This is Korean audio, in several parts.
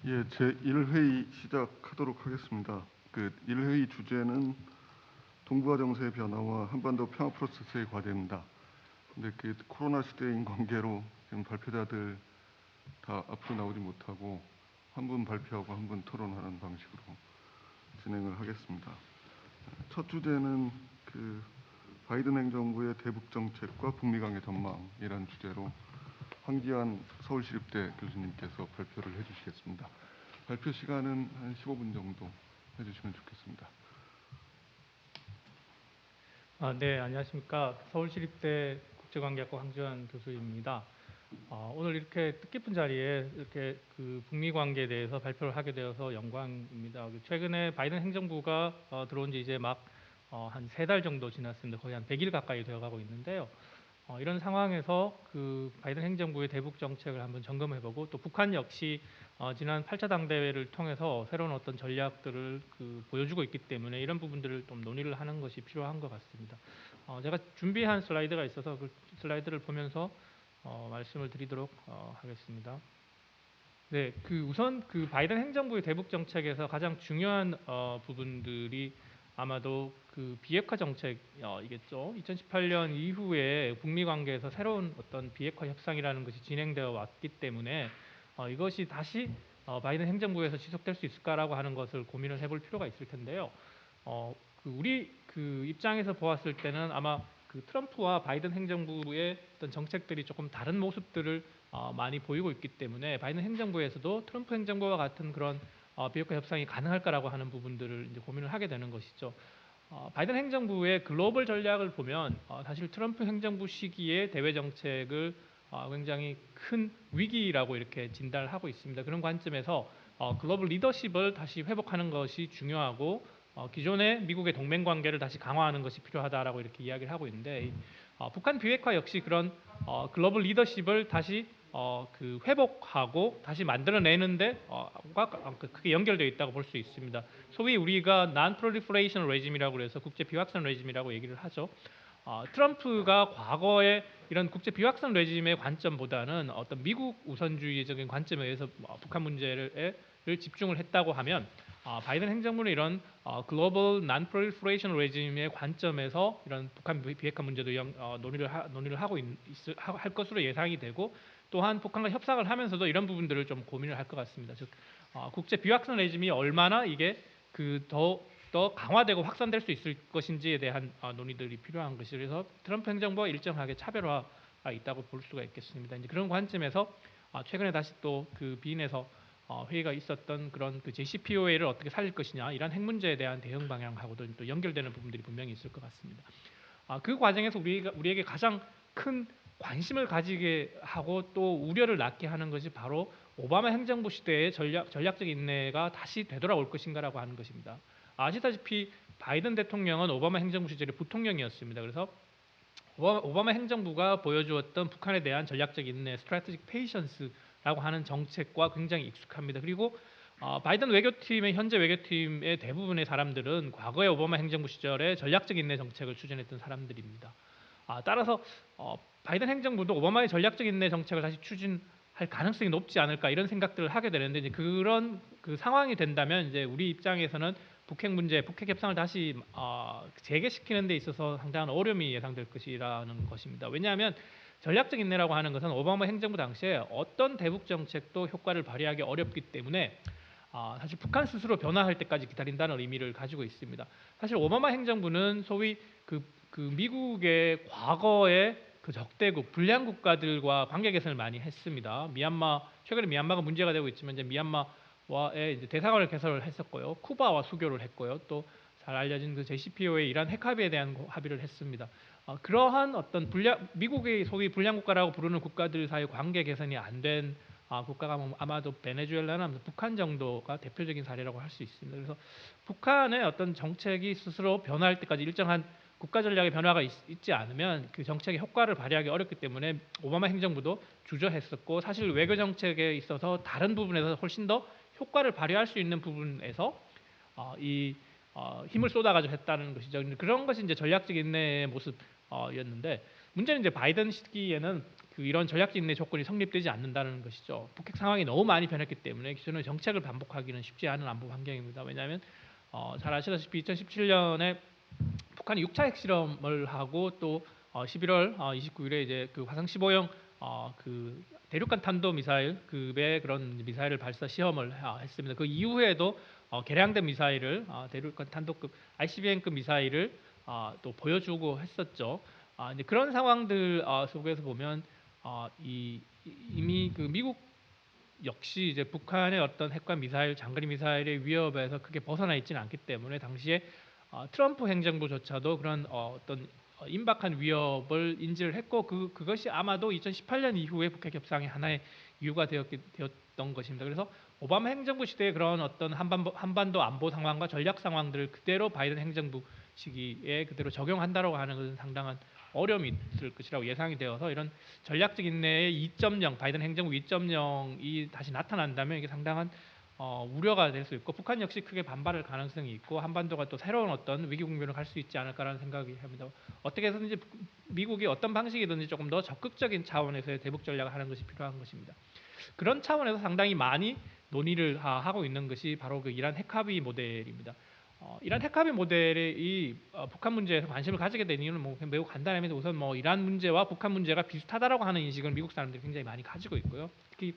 예, 제 1회의 시작하도록 하겠습니다. 1회의 주제는 동북아 정세의 변화와 한반도 평화 프로세스의 과제입니다. 근데 코로나 시대인 관계로 지금 발표자들 다 앞으로 나오지 못하고 한 분 발표하고 한 분 토론하는 방식으로 진행을 하겠습니다. 첫 주제는 바이든 행정부의 대북 정책과 북미 관계 전망이라는 주제로 황기안 서울시립대 교수님께서 발표를 해주시겠습니다. 발표 시간은 한 15분 정도 해주시면 좋겠습니다. 네, 안녕하십니까. 서울시립대 국제관계학과 황지환 교수입니다. 오늘 이렇게 뜻깊은 자리에 이렇게 북미 관계에 대해서 발표를 하게 되어서 영광입니다. 최근에 바이든 행정부가 들어온 지 이제 막 한 3달 정도 지났습니다. 거의 한 100일 가까이 되어가고 있는데요. 이런 상황에서 바이든 행정부의 대북 정책을 한번 점검해보고 또 북한 역시 지난 8차 당대회를 통해서 새로운 어떤 전략들을 보여주고 있기 때문에 이런 부분들을 좀 논의를 하는 것이 필요한 것 같습니다. 제가 준비한 슬라이드가 있어서 그 슬라이드를 보면서 말씀을 드리도록 하겠습니다. 네, 우선 바이든 행정부의 대북 정책에서 가장 중요한 부분들이 아마도 비핵화 정책이겠죠. 2018년 이후에 북미 관계에서 새로운 어떤 비핵화 협상이라는 것이 진행되어 왔기 때문에 이것이 다시 바이든 행정부에서 지속될 수 있을까라고 하는 것을 고민을 해볼 필요가 있을 텐데요. 우리 입장에서 보았을 때는 아마 트럼프와 바이든 행정부의 어떤 정책들이 조금 다른 모습들을 많이 보이고 있기 때문에 바이든 행정부에서도 트럼프 행정부와 같은 그런 비핵화 협상이 가능할까라고 하는 부분들을 이제 고민을 하게 되는 것이죠. 바이든 행정부의 글로벌 전략을 보면 사실 트럼프 행정부 시기에 대외 정책을 굉장히 큰 위기라고 이렇게 진단을 하고 있습니다. 그런 관점에서 글로벌 리더십을 다시 회복하는 것이 중요하고 기존의 미국의 동맹 관계를 다시 강화하는 것이 필요하다라고 이렇게 이야기를 하고 있는데 북한 비핵화 역시 그런 글로벌 리더십을 다시 회복하고 다시 만들어내는데 크게 연결되어 있다고 볼 수 있습니다. 소위 우리가 non-proliferation regime이라고 해서 국제 비확산 레짐이라고 얘기를 하죠. 트럼프가 과거에 이런 국제 비확산 레짐의 관점보다는 어떤 미국 우선주의적인 관점에 의해서 북한 문제를 집중을 했다고 하면 바이든 행정부는 이런 글로벌 non-proliferation regime의 관점에서 이런 북한 비핵화 문제도 논의를 할 것으로 예상이 되고 또한 북한과 협상을 하면서도 이런 부분들을 좀 고민을 할 것 같습니다. 즉 국제 비확산 레짐이 얼마나 이게 더 강화되고 확산될 수 있을 것인지에 대한 논의들이 필요한 것이 그래서 트럼프 행정부와 일정하게 차별화가 있다고 볼 수가 있겠습니다. 이제 그런 관점에서 최근에 다시 또 비인에서 회의가 있었던 그런 JCPOA를 어떻게 살릴 것이냐 이란 핵 문제에 대한 대응 방향하고도 또 연결되는 부분들이 분명히 있을 것 같습니다. 그 과정에서 우리에게 가장 큰 관심을 가지게 하고 또 우려를 낳게 하는 것이 바로 오바마 행정부 시대의 전략적 인내가 다시 되돌아올 것인가라고 하는 것입니다. 아시다시피 바이든 대통령은 오바마 행정부 시절의 부통령이었습니다. 그래서 오바마 행정부가 보여주었던 북한에 대한 전략적 인내, strategic patience라고 하는 정책과 굉장히 익숙합니다. 그리고 바이든 외교팀의 현재 외교팀의 대부분의 사람들은 과거의 오바마 행정부 시절에 전략적 인내 정책을 추진했던 사람들입니다. 따라서 바이든 행정부도 오바마의 전략적 인내 정책을 다시 추진할 가능성이 높지 않을까 이런 생각들을 하게 되는데 이제 그런 상황이 된다면 이제 우리 입장에서는 북핵 문제, 북핵 협상을 다시 재개시키는 데 있어서 상당한 어려움이 예상될 것이라는 것입니다. 왜냐하면 전략적 인내라고 하는 것은 오바마 행정부 당시에 어떤 대북 정책도 효과를 발휘하기 어렵기 때문에 사실 북한 스스로 변화할 때까지 기다린다는 의미를 가지고 있습니다. 사실 오바마 행정부는 소위 미국의 과거의 적대국, 불량 국가들과 관계 개선을 많이 했습니다. 최근에 미얀마가 문제가 되고 있지만 이제 미얀마와의 이제 대사관을 개설을 했었고요. 쿠바와 수교를 했고요. 또 잘 알려진 JCPOA 이란 핵 합의에 대한 합의를 했습니다. 그러한 어떤 미국의 소위 불량 국가라고 부르는 국가들 사이 관계 개선이 안 된 국가가 아마도 베네수엘라나 북한 정도가 대표적인 사례라고 할 수 있습니다. 그래서 북한의 어떤 정책이 스스로 변화할 때까지 일정한 국가 전략의 변화가 있지 않으면 그 정책의 효과를 발휘하기 어렵기 때문에 오바마 행정부도 주저했었고 사실 외교 정책에 있어서 다른 부분에서 훨씬 더 효과를 발휘할 수 있는 부분에서 이 힘을 쏟아가지고 했다는 것이죠. 근데 그런 것이 이제 전략적 인내의 모습이었는데 문제는 이제 바이든 시기에는 이런 전략적 인내 조건이 성립되지 않는다는 것이죠. 북핵 상황이 너무 많이 변했기 때문에 기존의 정책을 반복하기는 쉽지 않은 안보 환경입니다. 왜냐하면 잘 아시다시피 2017년에 북한이 6차 핵실험을 하고 또 11월 29일에 이제 그 화성 15형 그 대륙간 탄도 미사일급의 그런 미사일을 발사 시험을 했습니다. 그 이후에도 개량된 미사일을 대륙간 탄도급 ICBM급 미사일을 또 보여주고 했었죠. 이제 그런 상황들 속에서 보면 이미 그 미국 역시 이제 북한의 어떤 핵과 미사일, 장거리 미사일의 위협에서 크게 벗어나 있지는 않기 때문에 당시에 트럼프 행정부조차도 그런 어떤 임박한 위협을 인지를 했고 그것이 아마도 2018년 이후에 북핵 협상의 하나의 이유가 되었던 것입니다. 그래서 오바마 행정부 시대의 그런 어떤 한반도 안보 상황과 전략 상황들을 그대로 바이든 행정부 시기에 그대로 적용한다라고 하는 것은 상당한 어려움이 있을 것이라고 예상이 되어서 이런 전략적 인내의 2.0 바이든 행정부 2.0이 다시 나타난다면 이게 상당한 우려가 될 수 있고 북한 역시 크게 반발할 가능성이 있고 한반도가 또 새로운 어떤 위기 국면을 갈 수 있지 않을까라는 생각이 합니다. 어떻게 해서든지 미국이 어떤 방식이든지 조금 더 적극적인 차원에서의 대북 전략을 하는 것이 필요한 것입니다. 그런 차원에서 상당히 많이 논의를 하고 있는 것이 바로 그 이란 핵합의 모델입니다. 이란 핵합의 모델이 북한 문제에서 관심을 가지게 된 이유는 매우 간단합니다. 우선 이란 문제와 북한 문제가 비슷하다라고 하는 인식을 미국 사람들이 굉장히 많이 가지고 있고요. 특히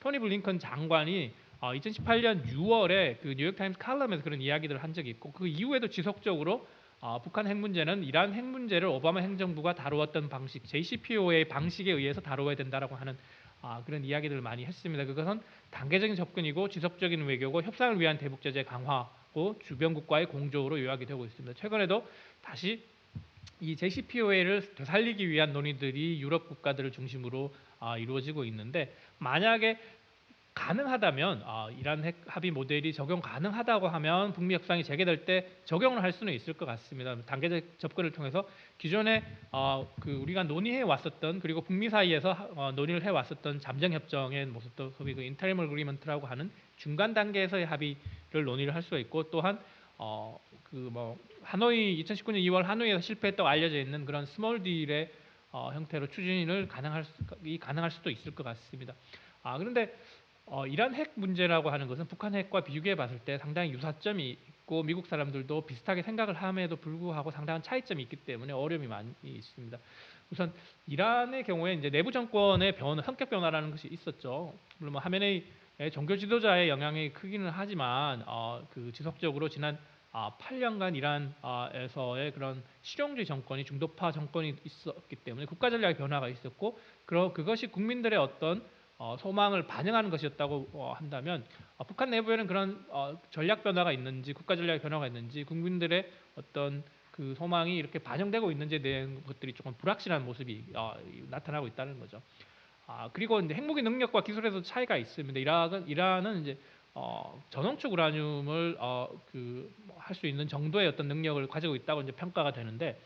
토니 블링컨 장관이 2018년 6월에 그 뉴욕타임스 칼럼에서 그런 이야기들을 한 적이 있고 그 이후에도 지속적으로 북한 핵 문제는 이란 핵 문제를 오바마 행정부가 다루었던 방식 JCPOA 방식에 의해서 다루어야 된다라고 하는 그런 이야기들을 많이 했습니다. 그것은 단계적인 접근이고 지속적인 외교고 협상을 위한 대북 제재 강화고 주변국과의 공조로 요약이 되고 있습니다. 최근에도 다시 이 JCPOA를 되살리기 위한 논의들이 유럽 국가들을 중심으로 이루어지고 있는데 만약에 가능하다면 이란 핵 합의 모델이 적용 가능하다고 하면 북미 협상이 재개될 때 적용을 할 수는 있을 것 같습니다. 단계적 접근을 통해서 기존에 우리가 논의해 왔었던 그리고 북미 사이에서 논의를 해 왔었던 잠정 협정의 모습도 소위 그 인터림 어그리먼트라고 하는 중간 단계에서의 합의를 논의를 할 수가 있고 또한 하노이 2019년 2월 하노이에서 실패했다고 알려져 있는 그런 스몰 딜의 형태로 추진을 가능할 수도 있을 것 같습니다. 그런데 이란 핵 문제라고 하는 것은 북한 핵과 비교해 봤을 때 상당히 유사점이 있고 미국 사람들도 비슷하게 생각을 함에도 불구하고 상당한 차이점이 있기 때문에 어려움이 많이 있습니다. 우선 이란의 경우에 이제 내부 정권의 성격 변화라는 것이 있었죠. 물론 하메네이 종교 지도자의 영향이 크기는 하지만 지속적으로 지난 8년간 이란에서의 그런 실용주의 정권이 중도파 정권이 있었기 때문에 국가 전략의 변화가 있었고 그것이 국민들의 어떤 소망을 반영하는 것이었다고 한다면 북한 내부에는 그런 전략 변화가 있는지 국가 전략 변화가 있는지 국민들의 어떤 그 소망이 이렇게 반영되고 있는지에 대한 것들이 조금 불확실한 모습이 나타나고 있다는 거죠. 그리고 이제 핵무기 능력과 기술에도 차이가 있습니다. 이란은 이제 전원축 우라늄을 할 수 있는 정도의 어떤 능력을 가지고 있다고 이제 평가가 되는데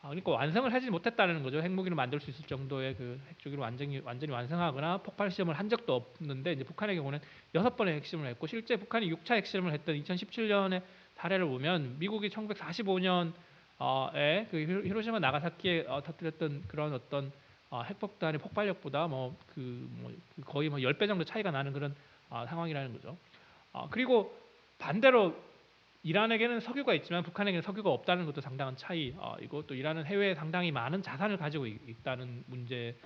그러니까 완성을 하지 못했다는 거죠. 핵무기를 만들 수 있을 정도의 그 핵주기를 완전히 완성하거나 폭발 시험을 한 적도 없는데 이제 북한의 경우는 6번의 핵실험을 했고 실제 북한이 6차 핵실험을 했던 2017년의 사례를 보면 미국이 1945년에 그 히로시마 나가사키에 터뜨렸던 그런 어떤 핵폭탄의 폭발력보다 거의 10배 정도 차이가 나는 그런 상황이라는 거죠. 그리고 반대로 이란에게는 석유가 있지만 북한에게는 석유가 없다는 것도 상당한 차이이고 또 이란은 해외에 상당히 많은 자산을 가지고 있다는 문제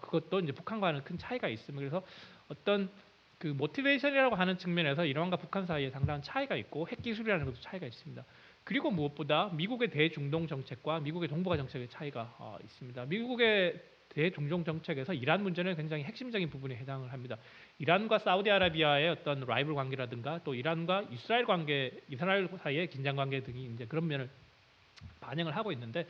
그것도 이제 북한과는 큰 차이가 있습니다. 그래서 어떤 그 모티베이션이라고 하는 측면에서 이란과 북한 사이에 상당한 차이가 있고 핵 기술이라는 것도 차이가 있습니다. 그리고 무엇보다 미국의 대중동 정책과 미국의 동북아 정책의 차이가 있습니다. 미국의 대중동 정책에서 이란 문제는 굉장히 핵심적인 부분에 해당을 합니다. 이란과 사우디아라비아의 어떤 라이벌 관계라든가 또 이란과 이스라엘 사이의 긴장 관계 등이 이제 그런 면을 반영을 하고 있는데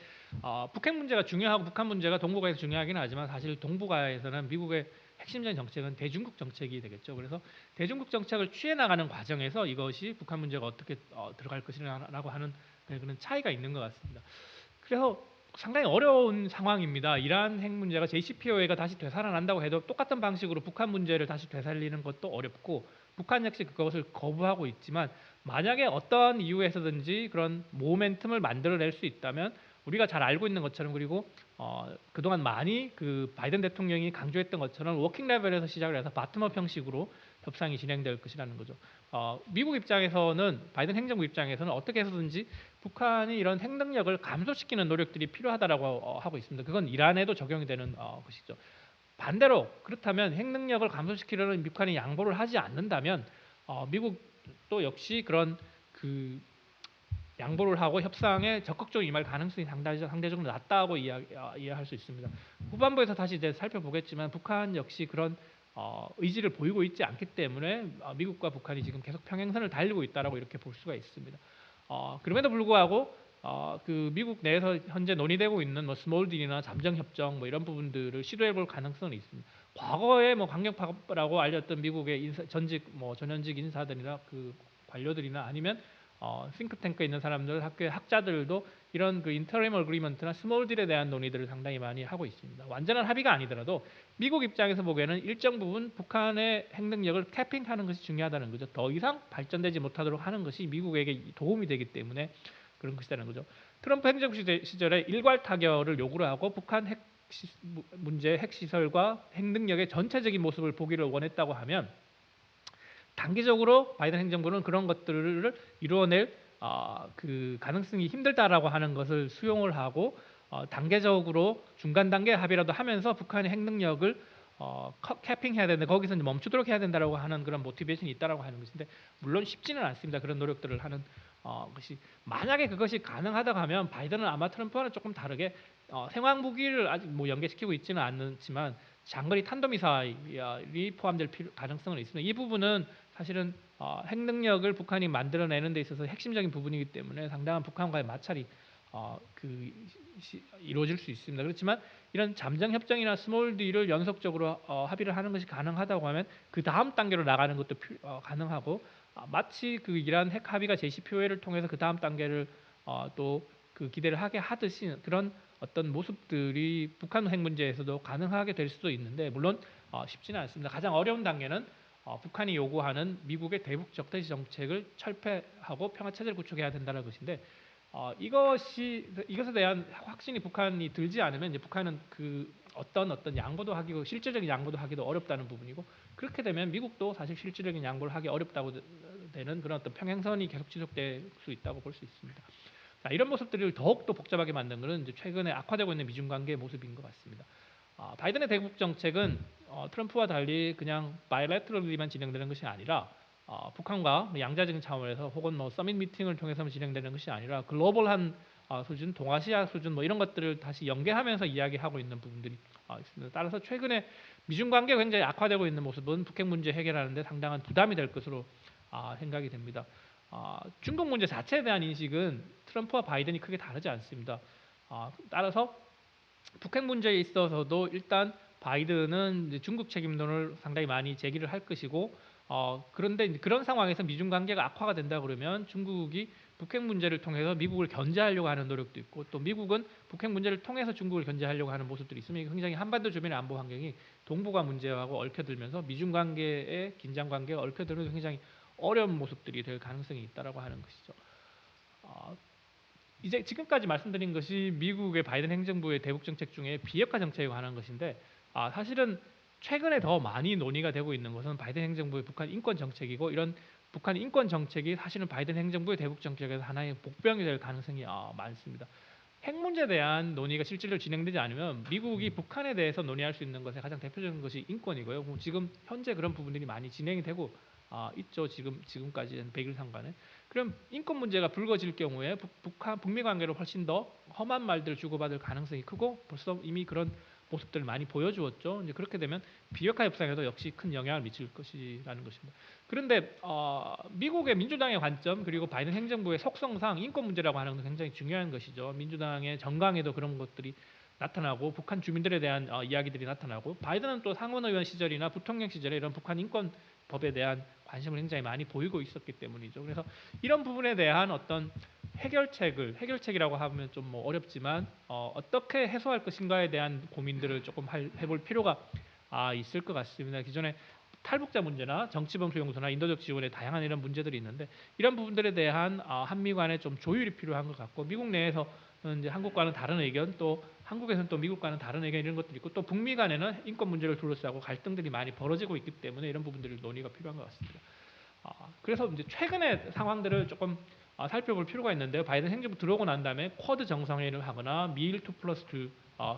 북핵 문제가 중요하고 북한 문제가 동북아에서 중요하기는 하지만 사실 동북아에서는 미국의 핵심적인 정책은 대중국 정책이 되겠죠. 그래서 대중국 정책을 취해 나가는 과정에서 이것이 북한 문제가 어떻게 들어갈 것이라고 하는 그런 차이가 있는 것 같습니다. 그래서 상당히 어려운 상황입니다. 이란 핵 문제가 JCPOA가 다시 되살아난다고 해도 똑같은 방식으로 북한 문제를 다시 되살리는 것도 어렵고 북한 역시 그것을 거부하고 있지만 만약에 어떠한 이유에서든지 그런 모멘텀을 만들어낼 수 있다면 우리가 잘 알고 있는 것처럼 그리고 그동안 많이 그 바이든 대통령이 강조했던 것처럼 워킹 레벨에서 시작을 해서 바텀업 형식으로 협상이 진행될 것이라는 거죠. 미국 입장에서는 바이든 행정부 입장에서는 어떻게 해서든지 북한이 이런 핵 능력을 감소시키는 노력들이 필요하다라고 하고 있습니다. 그건 이란에도 적용이 되는 것이죠. 반대로 그렇다면 핵 능력을 감소시키려는 북한이 양보를 하지 않는다면 미국도 역시 그런 그 양보를 하고 협상에 적극적으로 임할 가능성이 상대적으로 낮다고 이해할 수 있습니다. 후반부에서 다시 이제 살펴보겠지만 북한 역시 그런 의지를 보이고 있지 않기 때문에 미국과 북한이 지금 계속 평행선을 달리고 있다라고 이렇게 볼 수가 있습니다. 그럼에도 불구하고 그 미국 내에서 현재 논의되고 있는 뭐 스몰 딜이나 잠정 협정 뭐 이런 부분들을 시도해 볼 가능성은 있습니다. 과거에 뭐 강력파라고 알렸던 미국의 전직 뭐 전현직 인사들이나 그 관료들이나 아니면 싱크탱크에 있는 사람들, 학교의 학자들도 이런 그 인터림 어그리먼트나 스몰 딜에 대한 논의들을 상당히 많이 하고 있습니다. 완전한 합의가 아니더라도 미국 입장에서 보기에는 일정 부분 북한의 핵 능력을 캐핑하는 것이 중요하다는 거죠. 더 이상 발전되지 못하도록 하는 것이 미국에게 도움이 되기 때문에 그런 것이라는 거죠. 트럼프 행정부 시절에 일괄 타결을 요구를 하고 북한 문제, 핵시설과 핵 능력의 전체적인 모습을 보기를 원했다고 하면 단기적으로 바이든 행정부는 그런 것들을 이루어낼 그 가능성이 힘들다라고 하는 것을 수용을 하고 단계적으로 중간 단계 합의라도 하면서 북한의 핵 능력을 캐핑해야 되는데 거기서 이제 멈추도록 해야 된다라고 하는 그런 모티베이션이 있다라고 하는 것인데 물론 쉽지는 않습니다. 그런 노력들을 하는 것이 만약에 그것이 가능하다고 하면 바이든은 아마 트럼프와는 조금 다르게 생화학 무기를 아직 뭐 연계시키고 있지는 않지만 장거리 탄도미사일이 포함될 가능성은 있습니다. 이 부분은 사실은 핵 능력을 북한이 만들어내는 데 있어서 핵심적인 부분이기 때문에 상당한 북한과의 마찰이 이루어질 수 있습니다. 그렇지만 이런 잠정 협정이나 스몰 딜을 연속적으로 합의를 하는 것이 가능하다고 하면 그 다음 단계로 나가는 것도 가능하고 마치 그 이란 핵 합의가 JCPOA를 통해서 그 다음 단계를 또 그 기대를 하게 하듯이 그런 어떤 모습들이 북한 핵 문제에서도 가능하게 될 수도 있는데 물론 쉽지는 않습니다. 가장 어려운 단계는 북한이 요구하는 미국의 대북 적대시 정책을 철폐하고 평화 체제를 구축해야 된다는 것인데 이것에 대한 확신이 북한이 들지 않으면 이제 북한은 그 어떤 양보도 하기고 실질적인 양보도 하기도 어렵다는 부분이고 그렇게 되면 미국도 사실 실질적인 양보를 하기 어렵다고 되는 그런 어떤 평행선이 계속 지속될 수 있다고 볼 수 있습니다. 자, 이런 모습들을 더욱더 복잡하게 만든 것은 이제 최근에 악화되고 있는 미중 관계의 모습인 것 같습니다. 바이든의 대북 정책은 트럼프와 달리 그냥 바이래터럴리만 진행되는 것이 아니라 북한과 양자적인 차원에서 혹은 뭐 서밋 미팅을 통해서 진행되는 것이 아니라 글로벌한 수준, 동아시아 수준 뭐 이런 것들을 다시 연계하면서 이야기하고 있는 부분들이 있습니다. 따라서 최근에 미중 관계가 굉장히 악화되고 있는 모습은 북핵 문제 해결하는 데 상당한 부담이 될 것으로 생각이 됩니다. 중국 문제 자체에 대한 인식은 트럼프와 바이든이 크게 다르지 않습니다. 따라서 북핵 문제에 있어서도 일단 바이든은 이제 중국 책임론을 상당히 많이 제기를 할 것이고 그런데 그런 상황에서 미중 관계가 악화가 된다 그러면 중국이 북핵 문제를 통해서 미국을 견제하려고 하는 노력도 있고 또 미국은 북핵 문제를 통해서 중국을 견제하려고 하는 모습들이 있으면 굉장히 한반도 주변의 안보 환경이 동북아 문제하고 얽혀들면서 미중 관계의 긴장 관계가 얽혀들면서 굉장히 어려운 모습들이 될 가능성이 있다라고 하는 것이죠. 이제 지금까지 말씀드린 것이 미국의 바이든 행정부의 대북 정책 중에 비핵화 정책에 관한 것인데 사실은 최근에 더 많이 논의가 되고 있는 것은 바이든 행정부의 북한 인권 정책이고 이런 북한 인권 정책이 사실은 바이든 행정부의 대북 정책에서 하나의 복병이 될 가능성이 많습니다. 핵 문제에 대한 논의가 실질적으로 진행되지 않으면 미국이 북한에 대해서 논의할 수 있는 것의 가장 대표적인 것이 인권이고요. 지금 현재 그런 부분들이 많이 진행이 되고 있죠. 지금까지 100일 상간에. 그럼 인권 문제가 불거질 경우에 북미 관계를 훨씬 더 험한 말들을 주고받을 가능성이 크고 벌써 이미 그런 모습들을 많이 보여주었죠. 이제 그렇게 되면 비핵화 협상에도 역시 큰 영향을 미칠 것이라는 것입니다. 그런데 미국의 민주당의 관점 그리고 바이든 행정부의 속성상 인권 문제라고 하는 것은 굉장히 중요한 것이죠. 민주당의 정강에도 그런 것들이 나타나고 북한 주민들에 대한 이야기들이 나타나고 바이든은 또 상원 의원 시절이나 부통령 시절에 이런 북한 인권 법에 대한 관심을 굉장히 많이 보이고 있었기 때문이죠. 그래서 이런 부분에 대한 어떤 해결책이라고 하면 좀 뭐 어렵지만 어떻게 해소할 것인가에 대한 고민들을 조금 해볼 필요가 있을 것 같습니다. 기존에 탈북자 문제나 정치범 수용소나 인도적 지원의 다양한 이런 문제들이 있는데 이런 부분들에 대한 한미 간의 좀 조율이 필요한 것 같고 미국 내에서 이제 한국과는 다른 의견 또 한국에서는 또 미국과는 다른 의견 이런 것들이 있고 또 북미 간에는 인권 문제를 둘러싸고 갈등들이 많이 벌어지고 있기 때문에 이런 부분들을 논의가 필요한 것 같습니다. 그래서 이제 최근의 상황들을 조금 살펴볼 필요가 있는데요. 바이든 행정부 들어오고 난 다음에 쿼드 정상회의를 하거나 미일 2+2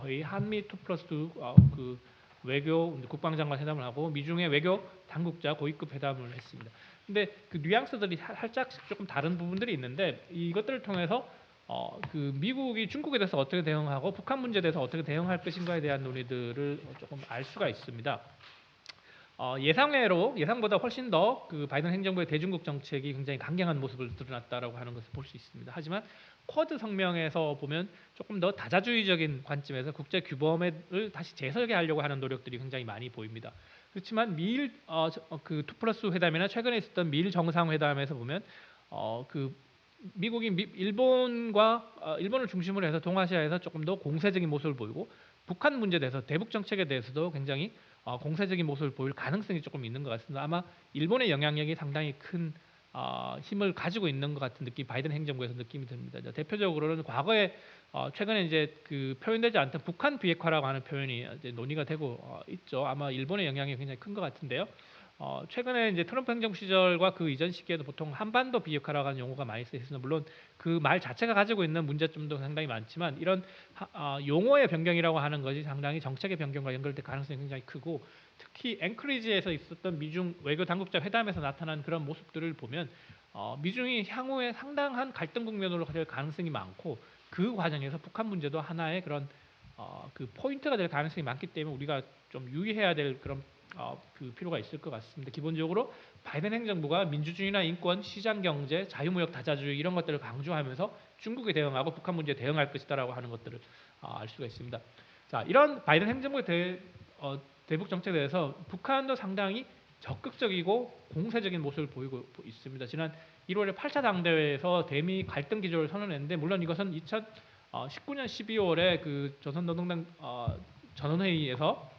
회의, 한미 2+2 그 외교 국방장관 회담을 하고 미중의 외교 당국자 고위급 회담을 했습니다. 근데 그 뉘앙스들이 살짝 조금 다른 부분들이 있는데 이것들을 통해서 그 미국이 중국에 대해서 어떻게 대응하고 북한 문제에 대해서 어떻게 대응할 것인가에 대한 논의들을 조금 알 수가 있습니다. 예상보다 훨씬 더 그 바이든 행정부의 대중국 정책이 굉장히 강경한 모습을 드러났다라고 하는 것을 볼 수 있습니다. 하지만 쿼드 성명에서 보면 조금 더 다자주의적인 관점에서 국제 규범을 다시 재설계하려고 하는 노력들이 굉장히 많이 보입니다. 그렇지만 미일 그 2+2 회담이나 최근에 있었던 미일 정상회담에서 보면 그 미국이 일본을 중심으로 해서 동아시아에서 조금 더 공세적인 모습을 보이고 북한 문제에 대해서 대북 정책에 대해서도 굉장히 공세적인 모습을 보일 가능성이 조금 있는 것 같습니다. 아마 일본의 영향력이 상당히 큰 힘을 가지고 있는 것 같은 느낌, 바이든 행정부에서 느낌이 듭니다. 대표적으로는 과거에 최근에 이제 그 표현되지 않던 북한 비핵화라고 하는 표현이 이제 논의가 되고 있죠. 아마 일본의 영향이 굉장히 큰 것 같은데요. 최근에 이제 트럼프 행정부 시절과 그 이전 시기에도 보통 한반도 비핵화라고 하는 용어가 많이 쓰였습니다. 물론 그 말 자체가 가지고 있는 문제점도 상당히 많지만 이런 용어의 변경이라고 하는 것이 상당히 정책의 변경과 연결될 가능성이 굉장히 크고 특히 앵커리지에서 있었던 미중 외교 당국자 회담에서 나타난 그런 모습들을 보면 미중이 향후에 상당한 갈등 국면으로 갈 가능성이 많고 그 과정에서 북한 문제도 하나의 그런 그 포인트가 될 가능성이 많기 때문에 우리가 좀 유의해야 될 그런 그 필요가 있을 것 같습니다. 기본적으로 바이든 행정부가 민주주의나 인권, 시장 경제, 자유무역 다자주의 이런 것들을 강조하면서 중국에 대응하고 북한 문제에 대응할 것이다라고 하는 것들을 알 수가 있습니다. 자, 이런 바이든 행정부의 대북 정책에 대해서 북한도 상당히 적극적이고 공세적인 모습을 보이고 있습니다. 지난 1월에 8차 당대회에서 대미 갈등 기조를 선언했는데 물론 이것은 2019년 12월에 그 조선노동당 전원회의에서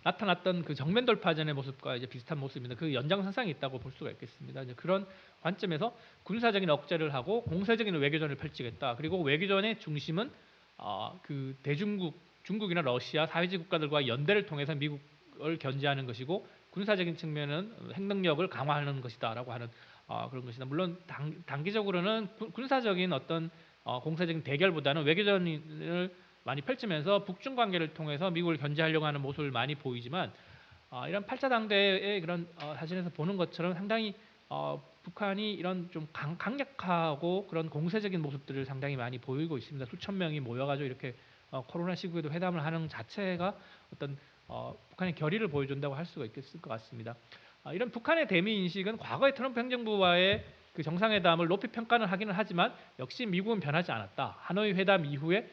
나타났던 그 정면 돌파전의 모습과 이제 비슷한 모습입니다. 그 연장선상이 있다고 볼 수가 있겠습니다. 이제 그런 관점에서 군사적인 억제를 하고 공세적인 외교전을 펼치겠다. 그리고 외교전의 중심은 그 중국이나 러시아 사회주의 국가들과 연대를 통해서 미국을 견제하는 것이고 군사적인 측면은 핵능력을 강화하는 것이다라고 하는 그런 것이다. 물론 단기적으로는 군사적인 어떤 공세적인 대결보다는 외교전을 많이 펼치면서 북중 관계를 통해서 미국을 견제하려고 하는 모습을 많이 보이지만 이런 8차 당대의 그런 사진에서 보는 것처럼 상당히 북한이 이런 좀 강력하고 그런 공세적인 모습들을 상당히 많이 보이고 있습니다. 수천 명이 모여가지고 이렇게 코로나 시국에도 회담을 하는 자체가 어떤 북한의 결의를 보여준다고 할 수가 있을 것 같습니다. 이런 북한의 대미 인식은 과거의 트럼프 행정부와의 그 정상회담을 높이 평가는 하기는 하지만 역시 미국은 변하지 않았다. 하노이 회담 이후에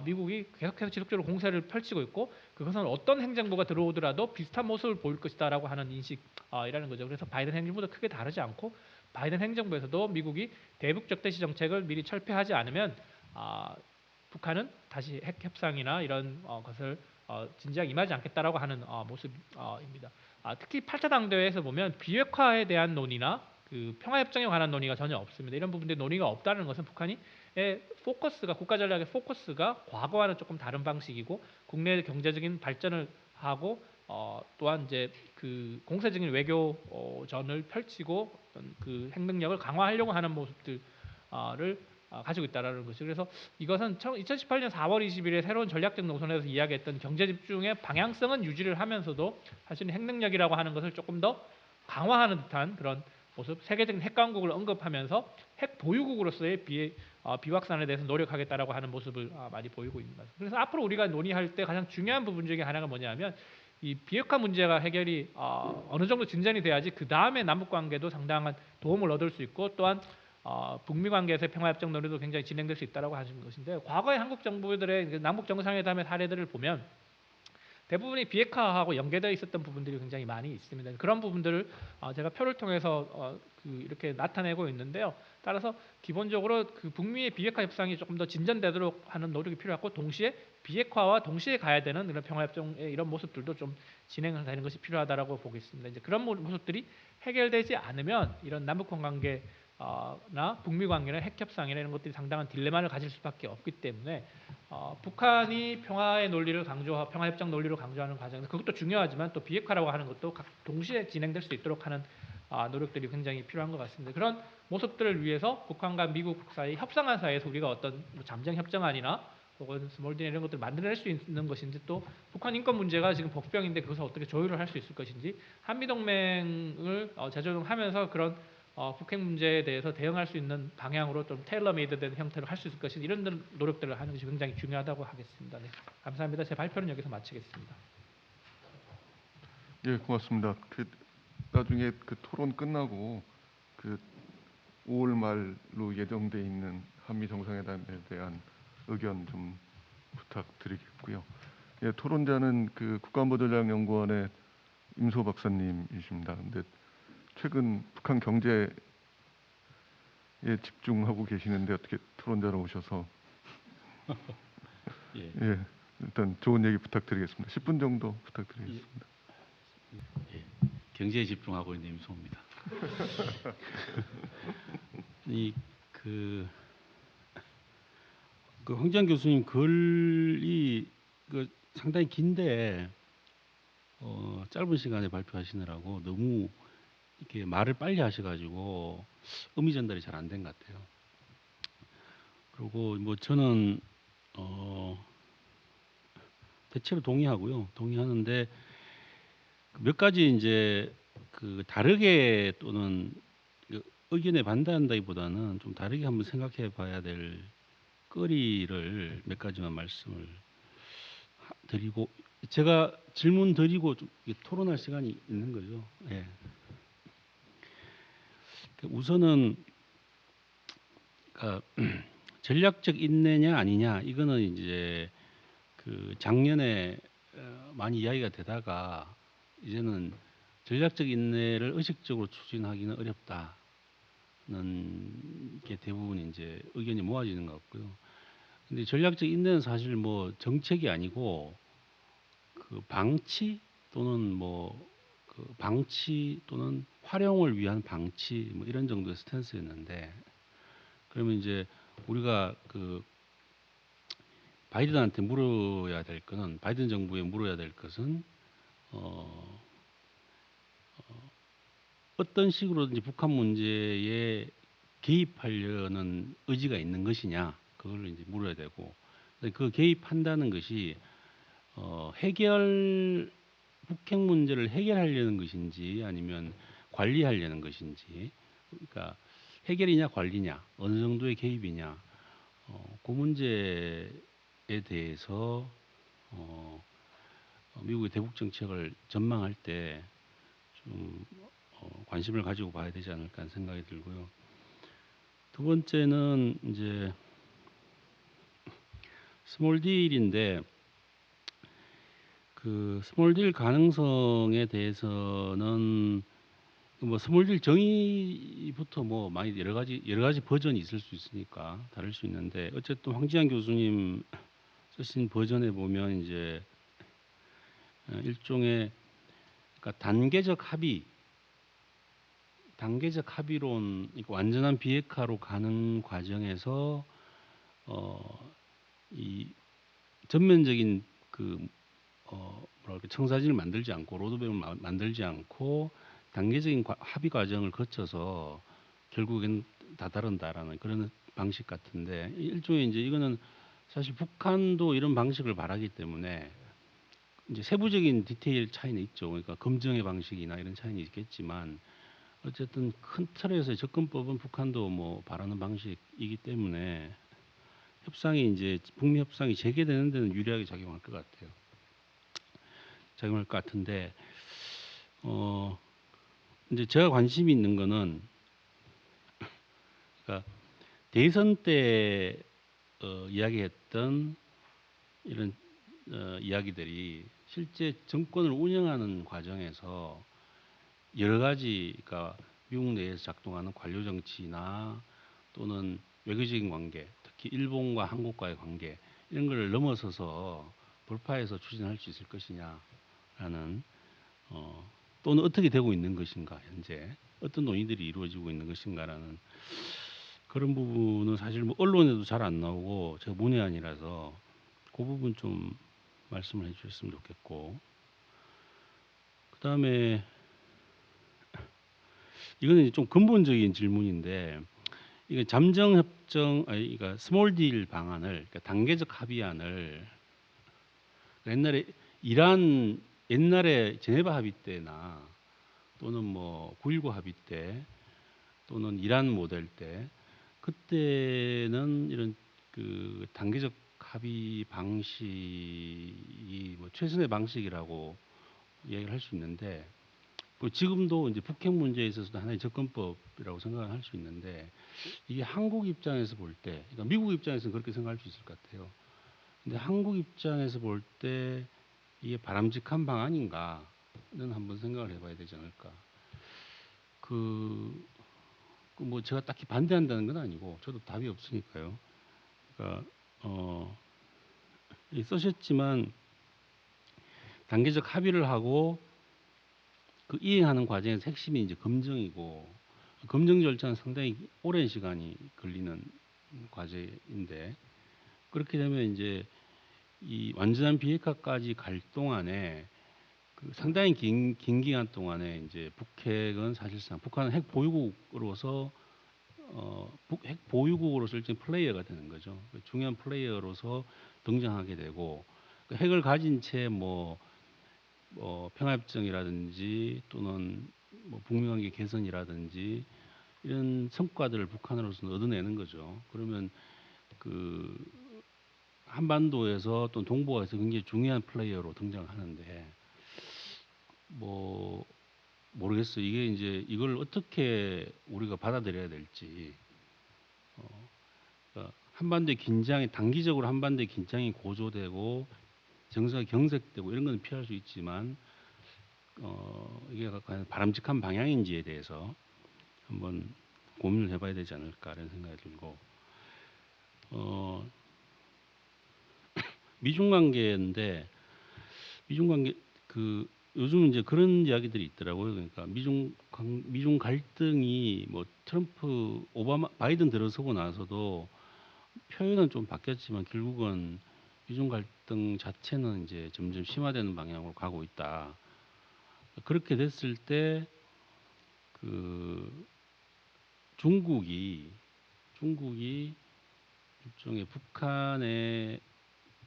미국이 계속해서 지속적으로 공세를 펼치고 있고 그것은 어떤 행정부가 들어오더라도 비슷한 모습을 보일 것이다라고 하는 인식이라는 거죠. 그래서 바이든 행정부도 크게 다르지 않고 바이든 행정부에서도 미국이 대북 적대시 정책을 미리 철폐하지 않으면 북한은 다시 핵 협상이나 이런 것을 진지하게 임하지 않겠다라고 하는 모습입니다. 특히 8차 당대회에서 보면 비핵화에 대한 논의나 그 평화협정에 관한 논의가 전혀 없습니다. 이런 부분들이 논의가 없다는 것은 북한이 포커스가 국가 전략의 포커스가 과거와는 조금 다른 방식이고 국내 경제적인 발전을 하고 또한 이제 그 공세적인 외교전을 펼치고 그 핵능력을 강화하려고 하는 모습들을 가지고 있다라는 것이죠. 그래서 이것은 2018년 4월 20일에 새로운 전략적 노선에서 이야기했던 경제 집중의 방향성은 유지를 하면서도 사실 핵능력이라고 하는 것을 조금 더 강화하는 듯한 그런 모습, 세계적인 핵 강국을 언급하면서 핵 보유국으로서의 비확산에 대해서 노력하겠다라고 하는 모습을 많이 보이고 있습니다. 그래서 앞으로 우리가 논의할 때 가장 중요한 부분 중에 하나가 뭐냐면 이 비핵화 문제가 해결이 어느 정도 진전이 돼야지 그 다음에 남북 관계도 상당한 도움을 얻을 수 있고 또한 북미 관계에서의 평화협정 논의도 굉장히 진행될 수 있다라고 하시는 것인데 과거의 한국 정부들의 남북 정상회담의 사례들을 보면 대부분이 비핵화하고 연계되어 있었던 부분들이 굉장히 많이 있습니다. 그런 부분들을 제가 표를 통해서 이렇게 나타내고 있는데요. 따라서 기본적으로 그 북미의 비핵화 협상이 조금 더 진전되도록 하는 노력이 필요하고 동시에 비핵화와 동시에 가야 되는 이런 평화협정의 이런 모습들도 좀 진행되는 것이 필요하다라고 보겠습니다. 이제 그런 모습들이 해결되지 않으면 이런 남북한 관계 나 북미 관계나 핵 협상이나 이런 것들이 상당한 딜레마를 가질 수밖에 없기 때문에 북한이 평화의 논리를 강조하고 평화 협정 논리를 강조하는 과정에서 그것도 중요하지만 또 비핵화라고 하는 것도 동시에 진행될 수 있도록 하는 노력들이 굉장히 필요한 것 같습니다. 그런 모습들을 위해서 북한과 미국 사이 협상안 사이에서 우리가 어떤 잠정 협정안이나 혹은 스몰딜 이런 것들을 만들어낼 수 있는 것인지 또 북한 인권 문제가 지금 복병인데 그것을 어떻게 조율을 할 수 있을 것인지 한미 동맹을 재조정하면서 그런 북핵 문제에 대해서 대응할 수 있는 방향으로 좀 테일러메이드된 형태로 할 수 있을 것인지 이런 노력들을 하는 것이 굉장히 중요하다고 하겠습니다. 네, 감사합니다. 제 발표는 여기서 마치겠습니다. 예, 고맙습니다. 나중에 토론 끝나고 5월 말로 예정돼 있는 한미 정상회담에 대한 의견 좀 부탁드리겠고요. 예, 토론자는 국가안보전략연구원의 임소 박사님이십니다. 근데 최근 북한 경제에 집중하고 계시는데 어떻게 토론자로 오셔서 예, 예, 일단 좋은 얘기 부탁드리겠습니다. 10분 정도 부탁드리겠습니다. 경제에 집중하고 있는 임소입니다. 그 황지안 교수님 글이 상당히 긴데 짧은 시간에 발표하시느라고 너무 이렇게 말을 빨리 하셔가지고 의미 전달이 잘 안 된 것 같아요. 그리고 뭐 저는 대체로 동의하고요. 동의하는데 몇 가지 이제 다르게 또는 의견에 반대한다기보다는 좀 다르게 한번 생각해 봐야 될 거리를 몇 가지만 말씀을 드리고 제가 질문 드리고 좀 토론할 시간이 있는 거죠. 예. 우선은 전략적 인내냐 아니냐 이거는 이제 작년에 많이 이야기가 되다가 이제는 전략적 인내를 의식적으로 추진하기는 어렵다는 게 대부분 이제 의견이 모아지는 것 같고요. 근데 전략적 인내는 사실 뭐 정책이 아니고 방치 또는 방치 또는 활용을 위한 방치 뭐 이런 정도의 스탠스였는데 그러면 이제 우리가 바이든한테 물어야 될 것은 바이든 정부에 물어야 될 것은 어떤 식으로든지 북한 문제에 개입하려는 의지가 있는 것이냐 그걸 이제 물어야 되고 그 개입한다는 것이 북핵 문제를 해결하려는 것인지 아니면 관리하려는 것인지 그러니까 해결이냐 관리냐 어느 정도의 개입이냐 그 문제에 대해서 미국의 대북 정책을 전망할 때 좀 관심을 가지고 봐야 되지 않을까 하는 생각이 들고요. 두 번째는 이제 스몰 딜인데 스몰 딜 가능성에 대해서는 뭐 스몰 딜 정의부터 뭐 많이 여러 가지 버전이 있을 수 있으니까 다를 수 있는데 어쨌든 황지안 교수님 쓰신 버전에 보면 이제 일종의 그러니까 단계적 합의론, 그러니까 완전한 비핵화로 가는 과정에서 이 전면적인 청사진을 만들지 않고 로드맵을 만들지 않고 단계적인 합의 과정을 거쳐서 결국엔 다다른다라는 그런 방식 같은데 일종의 이제 이거는 사실 북한도 이런 방식을 바라기 때문에 이제 세부적인 디테일 차이는 있죠. 그러니까 검증의 방식이나 이런 차이는 있겠지만 어쨌든 큰 틀에서의 접근법은 북한도 뭐 바라는 방식이기 때문에 협상이 이제 북미 협상이 재개되는 데는 유리하게 작용할 것 같아요. 작용할 것 같은데 이제 제가 관심이 있는 거는 그러니까 대선 때 이야기했던 이런 이야기들이 실제 정권을 운영하는 과정에서 여러 가지, 그러니까 미국 내에서 작동하는 관료 정치나 또는 외교적인 관계, 특히 일본과 한국과의 관계 이런 걸 넘어서서 돌파해서 추진할 수 있을 것이냐라는 또는 어떻게 되고 있는 것인가, 현재 어떤 논의들이 이루어지고 있는 것인가라는 그런 부분은 사실 뭐 언론에도 잘 안 나오고 제가 문외한이라서 그 부분 좀 말씀을 해주셨으면 좋겠고, 그 다음에 이거는 이제 좀 근본적인 질문인데, 이게 잠정협정, 아니, 그러니까 스몰 딜 방안을, 그러니까 단계적 합의안을 옛날에 이란, 옛날에 제네바 합의 때나 또는 뭐 9.19 합의 때 또는 이란 모델 때, 그때는 이런 그 단계적 합의 방식이 뭐 최선의 방식이라고 이야기를 할 수 있는데, 뭐 지금도 이제 북핵 문제에 있어서도 하나의 접근법이라고 생각을 할 수 있는데, 이게 한국 입장에서 볼 때, 그러니까 미국 입장에서는 그렇게 생각할 수 있을 것 같아요. 근데 한국 입장에서 볼 때 이게 바람직한 방안인가는 한번 생각을 해봐야 되지 않을까. 뭐 제가 딱히 반대한다는 건 아니고 저도 답이 없으니까요. 그러니까 써셨지만 단계적 합의를 하고 그 이행하는 과정에서 핵심이 이제 검증이고, 검증 절차는 상당히 오랜 시간이 걸리는 과제인데, 그렇게 되면 이제 이 완전한 비핵화까지 갈 동안에 그 상당히 긴 기간 동안에 이제 북핵은 사실상 북한은 핵 보유국으로서 핵 보유국으로서 일종의 플레이어가 되는 거죠. 중요한 플레이어로서 등장하게 되고, 그 핵을 가진 채 뭐 평화협정이라든지 또는 뭐 북미관계 개선이라든지 이런 성과들을 북한으로서는 얻어내는 거죠. 그러면 그 한반도에서 또 동북아에서 굉장히 중요한 플레이어로 등장하는데, 뭐 모르겠어요. 이게 이제 이걸 어떻게 우리가 받아들여야 될지. 그러니까 한반도의 긴장이 단기적으로 한반도의 긴장이 고조되고 정세가 경색되고 이런 건 피할 수 있지만, 이게 과연 바람직한 방향인지에 대해서 한번 고민을 해봐야 되지 않을까라는 생각이 들고, 미중 관계인데, 미중 관계 그 요즘 이제 그런 이야기들이 있더라고요. 그러니까 미중 갈등이 뭐 트럼프, 오바마, 바이든 들어서고 나서도 표현은 좀 바뀌었지만 결국은 미중 갈등 자체는 이제 점점 심화되는 방향으로 가고 있다. 그렇게 됐을 때 그 중국이 일종의 북한의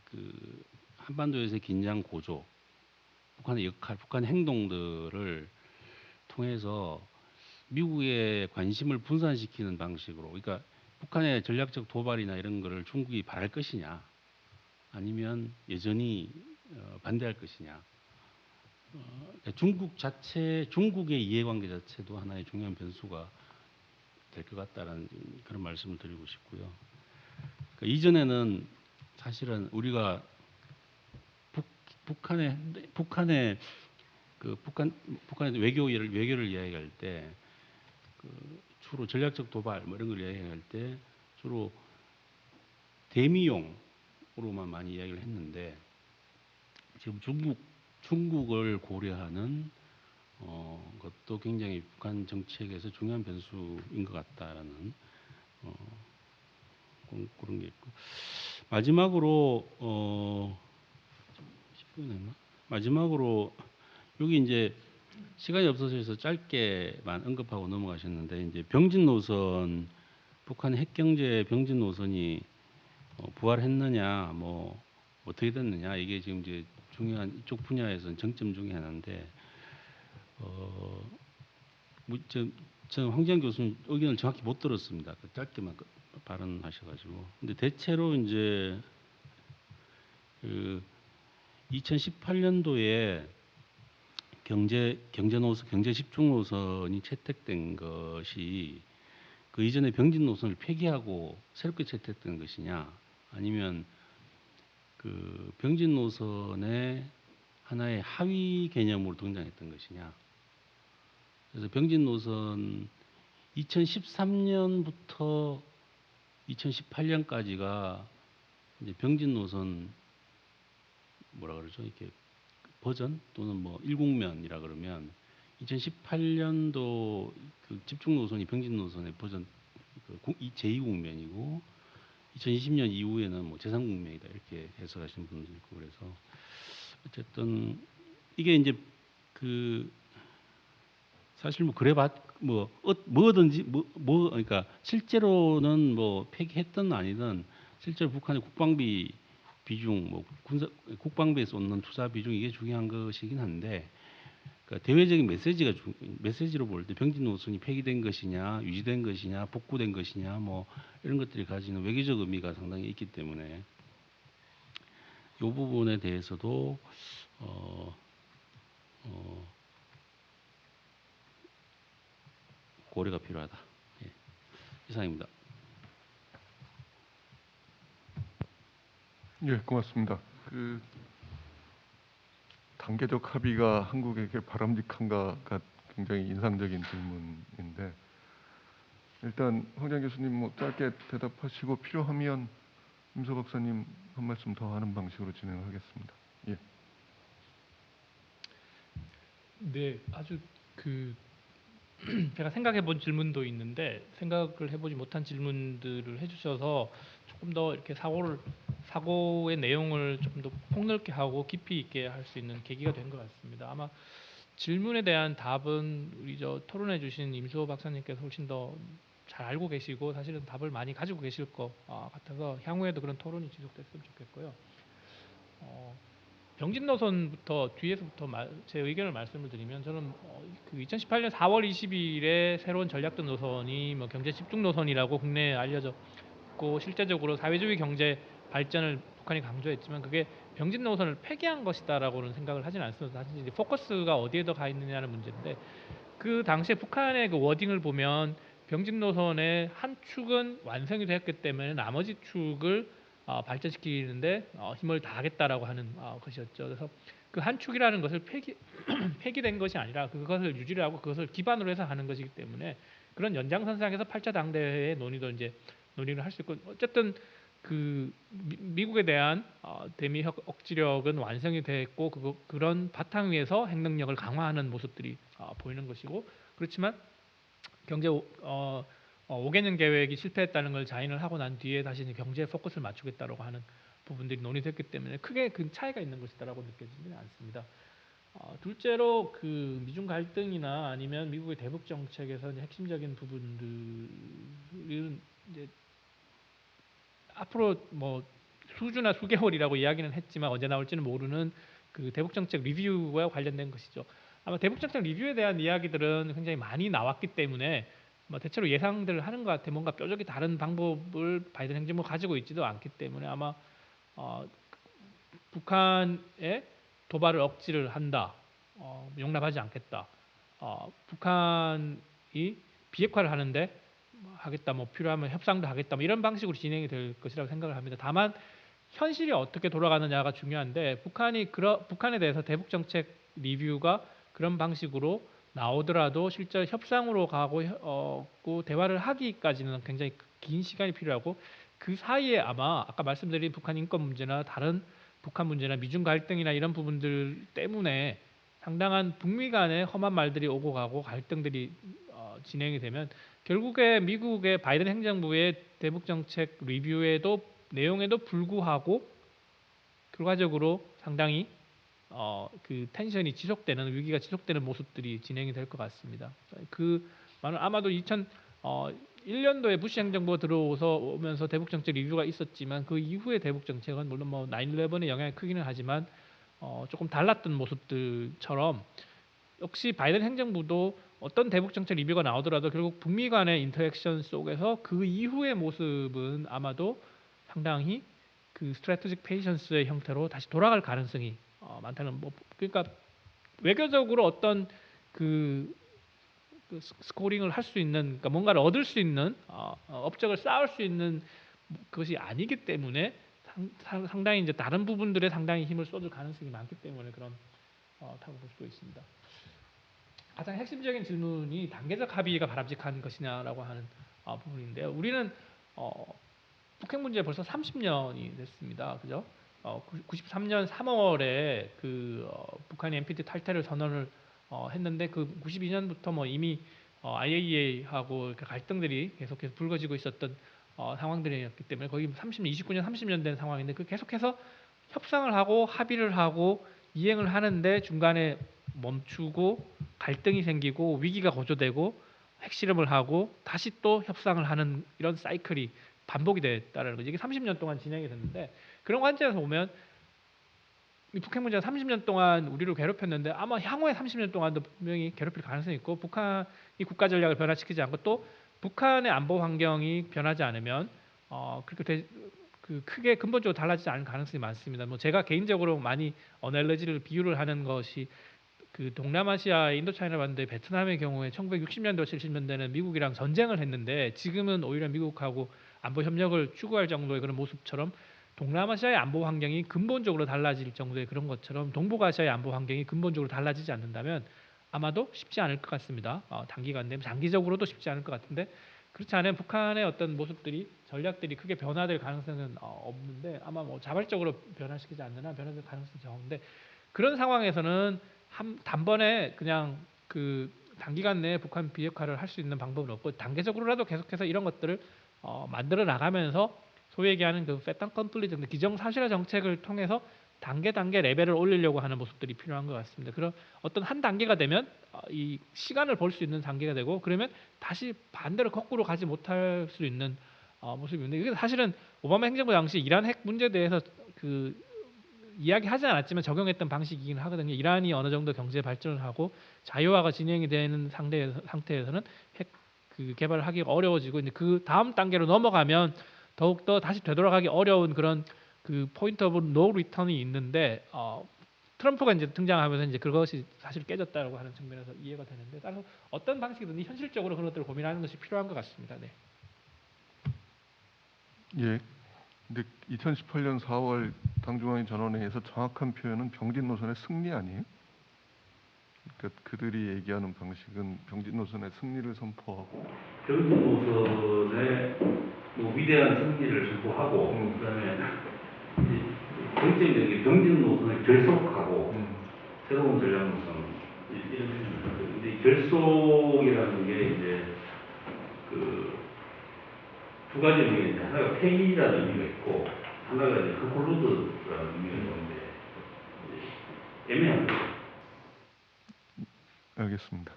그 한반도에서의 긴장 고조, 북한의 역할, 북한의 행동들을 통해서 미국의 관심을 분산시키는 방식으로, 그러니까 북한의 전략적 도발이나 이런 거를 중국이 바랄 것이냐, 아니면 여전히 반대할 것이냐. 그러니까 중국의 이해관계 자체도 하나의 중요한 변수가 될 것 같다라는 그런 말씀을 드리고 싶고요. 그러니까 이전에는 사실은 우리가 북한의 북한의 외교를 이야기할 때 주로 전략적 도발 뭐 이런 걸 이야기할 때 주로 대미용으로만 많이 이야기를 했는데, 지금 중국을 고려하는 것도 굉장히 북한 정책에서 중요한 변수인 것 같다라는 그런 게 있고, 마지막으로 10분 했나? 마지막으로 여기 이제 시간이 없어서 해서 짧게만 언급하고 넘어가셨는데, 이제 병진 노선, 북한의 핵경제 병진 노선이 부활했느냐, 뭐 어떻게 됐느냐, 이게 지금 이제 중요한 이쪽 분야에서는 정점 중에 하나인데, 저는 황지안 교수님 의견을 정확히 못 들었습니다. 짧게만 발언하셔가지고. 근데 대체로 이제 그 2018년도에 경제 집중 노선이 채택된 것이 그 이전에 병진 노선을 폐기하고 새롭게 채택된 것이냐, 아니면 그 병진 노선의 하나의 하위 개념으로 등장했던 것이냐. 그래서 병진 노선 2013년부터 2018년까지가 이제 병진 노선 뭐라 그러죠? 이렇게 버전 또는 뭐 일국면이라 그러면 2018년도 그 집중 노선이 병진 노선의 버전 그 제2국면이고 2020년 이후에는 뭐 제3국면이다 이렇게 해석하시는 분들도 있고 그래서 어쨌든 이게 이제 그 사실 뭐 그래봤 뭐든지 그러니까 실제로는 뭐 폐기했든 아니든 실제로 북한의 국방비 비중 뭐 군사 국방비에 쏟는 투자 비중 이게 중요한 것이긴 한데 그러니까 대외적인 메시지로 볼 때 병진 노선이 폐기된 것이냐 유지된 것이냐 복구된 것이냐 뭐 이런 것들이 가지는 외교적 의미가 상당히 있기 때문에 이 부분에 대해서도 고려가 필요하다. 예. 이상입니다. 예, 고맙습니다. 그 단계적 합의가 한국에게 바람직한가가 굉장히 인상적인 질문인데 일단 황장 교수님 뭐 짧게 대답하시고 필요하면 임서 박사님 한 말씀 더 하는 방식으로 진행하겠습니다. 예. 네, 아주 그 제가 생각해 본 질문도 있는데 생각을 해보지 못한 질문들을 해주셔서 조금 더 이렇게 사고의 내용을 조금 더 폭넓게 하고 깊이 있게 할 수 있는 계기가 된 것 같습니다. 아마 질문에 대한 답은 우리 저 토론해 주신 임수호 박사님께서 훨씬 더 잘 알고 계시고 사실은 답을 많이 가지고 계실 것 같아서 향후에도 그런 토론이 지속됐으면 좋겠고요. 병진 노선부터 뒤에서부터 제 의견을 말씀을 드리면 저는 그 2018년 4월 20일에 새로운 전략적 노선이 뭐 경제 집중 노선이라고 국내에 알려졌고 실제적으로 사회주의 경제 발전을 북한이 강조했지만 그게 병진 노선을 폐기한 것이다라고는 생각을 하지는 않습니다. 사실 이제 포커스가 어디에 더 가 있느냐는 문제인데 그 당시에 북한의 그 워딩을 보면 병진 노선의 한 축은 완성이 되었기 때문에 나머지 축을 발전시키는데 힘을 다하겠다라고 하는 것이었죠. 그래서 그 한 축이라는 것을 폐기된 것이 아니라 그것을 유지를 하고 그것을 기반으로 해서 하는 것이기 때문에 그런 연장선상에서 8차 당대회의 논의도 이제 논의를 할 수 있고 어쨌든 그 미국에 대한 대미 억지력은 완성이 됐고 그런 바탕 위에서 핵능력을 강화하는 모습들이 보이는 것이고 그렇지만 경제 5개년 계획이 실패했다는 걸 자인을 하고 난 뒤에 다시 이제 경제에 포커스를 맞추겠다고 하는 부분들이 논의됐기 때문에 크게 그 차이가 있는 것이다라고 느껴지지는 않습니다. 둘째로 그 미중 갈등이나 아니면 미국의 대북 정책에서 이제 핵심적인 부분들은 이제 앞으로 뭐 수주나 수개월이라고 이야기는 했지만 언제 나올지는 모르는 그 대북 정책 리뷰와 관련된 것이죠. 아마 대북 정책 리뷰에 대한 이야기들은 굉장히 많이 나왔기 때문에 뭐 대체로 예상들 하는 것 같아. 뭔가 뾰족히 다른 방법을 바이든 행정부가 가지고 있지도 않기 때문에 아마 북한의 도발을 억지를 한다, 용납하지 않겠다. 북한이 비핵화를 하는데 하겠다, 뭐 필요하면 협상도 하겠다, 뭐 이런 방식으로 진행이 될 것이라고 생각을 합니다. 다만 현실이 어떻게 돌아가느냐가 중요한데 북한에 대해서 대북 정책 리뷰가 그런 방식으로 나오더라도 실제 협상으로 가고 대화를 하기까지는 굉장히 긴 시간이 필요하고 그 사이에 아마 아까 말씀드린 북한 인권 문제나 다른 북한 문제나 미중 갈등이나 이런 부분들 때문에 상당한 북미 간의 험한 말들이 오고 가고 갈등들이 진행이 되면 결국에 미국의 바이든 행정부의 대북 정책 리뷰에도 내용에도 불구하고 결과적으로 상당히 그 텐션이 지속되는 위기가 지속되는 모습들이 진행이 될 것 같습니다. 아마도 2001년도에 부시 행정부가 들어오서 오면서 대북 정책 리뷰가 있었지만 그 이후의 대북 정책은 물론 뭐 9/11의 영향이 크기는 하지만 조금 달랐던 모습들처럼 역시 바이든 행정부도 어떤 대북 정책 리뷰가 나오더라도 결국 북미 간의 인터랙션 속에서 그 이후의 모습은 아마도 상당히 그 스트래테직 페이션스의 형태로 다시 돌아갈 가능성이 많다는 그러니까 외교적으로 어떤 그 스코링을 할 수 있는 그러니까 뭔가를 얻을 수 있는 업적을 쌓을 수 있는 것이 아니기 때문에 상당히 이제 다른 부분들에 상당히 힘을 쏟을 가능성이 많기 때문에 그렇다고 볼 수도 있습니다. 가장 핵심적인 질문이 단계적 합의가 바람직한 것이냐라고 하는 부분인데요. 우리는 북핵 문제 벌써 30년이 됐습니다. 그죠? 93년 3월에 북한이 NPT 탈퇴를 선언을 했는데 그 92년부터 뭐 이미 IAEA하고 갈등들이 계속해서 불거지고 있었던 상황들이었기 때문에 거의 29년, 30년 된 상황인데 그 계속해서 협상을 하고 합의를 하고 이행을 하는데 중간에 멈추고 갈등이 생기고 위기가 고조되고 핵실험을 하고 다시 또 협상을 하는 이런 사이클이 반복이 됐다는 거죠. 이게 30년 동안 진행이 됐는데 그런 관점에서 보면 이 북핵 문제가 30년 동안 우리를 괴롭혔는데 아마 향후에 30년 동안도 분명히 괴롭힐 가능성이 있고 북한이 국가 전략을 변화시키지 않고 또 북한의 안보 환경이 변하지 않으면 그렇게 크게 근본적으로 달라지지 않을 가능성이 많습니다. 뭐 제가 개인적으로 많이 어널러지를 비유를 하는 것이 그 동남아시아의 인도차이나 반도의 베트남의 경우에 1960년대 70년대는 미국이랑 전쟁을 했는데 지금은 오히려 미국하고 안보 협력을 추구할 정도의 그런 모습처럼 동남아시아의 안보 환경이 근본적으로 달라질 정도의 그런 것처럼 동북아시아의 안보 환경이 근본적으로 달라지지 않는다면 아마도 쉽지 않을 것 같습니다. 단기간 내면 장기적으로도 쉽지 않을 것 같은데 그렇지 않으면 북한의 어떤 모습들이 전략들이 크게 변화될 가능성은 없는데 아마 뭐 자발적으로 변화시키지 않는 한 변화될 가능성이 적은데 그런 상황에서는 단번에 그냥 단기간 내에 북한 비핵화를 할 수 있는 방법은 없고 단계적으로라도 계속해서 이런 것들을 만들어 나가면서 소위 얘기하는 패턴 컴플리트 기정사실화 정책을 통해서 단계 레벨을 올리려고 하는 모습들이 필요한 것 같습니다. 그런 어떤 한 단계가 되면 이 시간을 볼 수 있는 단계가 되고 그러면 다시 반대로 거꾸로 가지 못할 수 있는 모습인데 이게 사실은 오바마 행정부 당시 이란 핵 문제에 대해서 이야기하지 않았지만 적용했던 방식이긴 하거든요. 이란이 어느 정도 경제 발전을 하고 자유화가 진행이 되는 상태에서는 핵 개발을 하기가 어려워지고 이제 그 다음 단계로 넘어가면 더욱더 다시 되돌아가기 어려운 그런 포인트 오브 노 리턴이 있는데 트럼프가 이제 등장하면서 이제 그것이 사실 깨졌다고 하는 측면에서 이해가 되는데 따라서 어떤 방식이든지 현실적으로 그런 것들을 고민하는 것이 필요한 것 같습니다. 네. 예. 근데 2018년 4월 당중앙위 전원회의에서 정확한 표현은 병진 노선의 승리 아니에요? 그러니까 그들이 얘기하는 방식은 병진 노선의 승리를 선포하고 병진 노선의 뭐 위대한 승리를 선포하고 그다음에 정책적인 게 병진 노선을 결속하고 새로운 전략 노선 이런 표현을 하죠. 근데 결속이라는 게 이제 두 가지 의미가 있는데 하나가 폐기라는 의미가 있고 하나가 이제 컨클루드라는 의미가 있는데 애매한 거죠. 알겠습니다.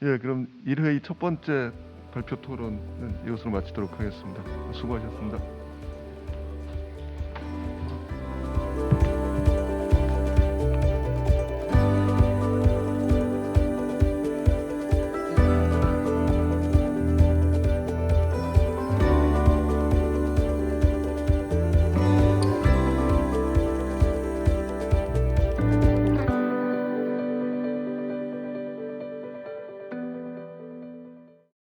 예, 그럼 1회의 첫 번째 발표 토론은 이것으로 마치도록 하겠습니다. 수고하셨습니다.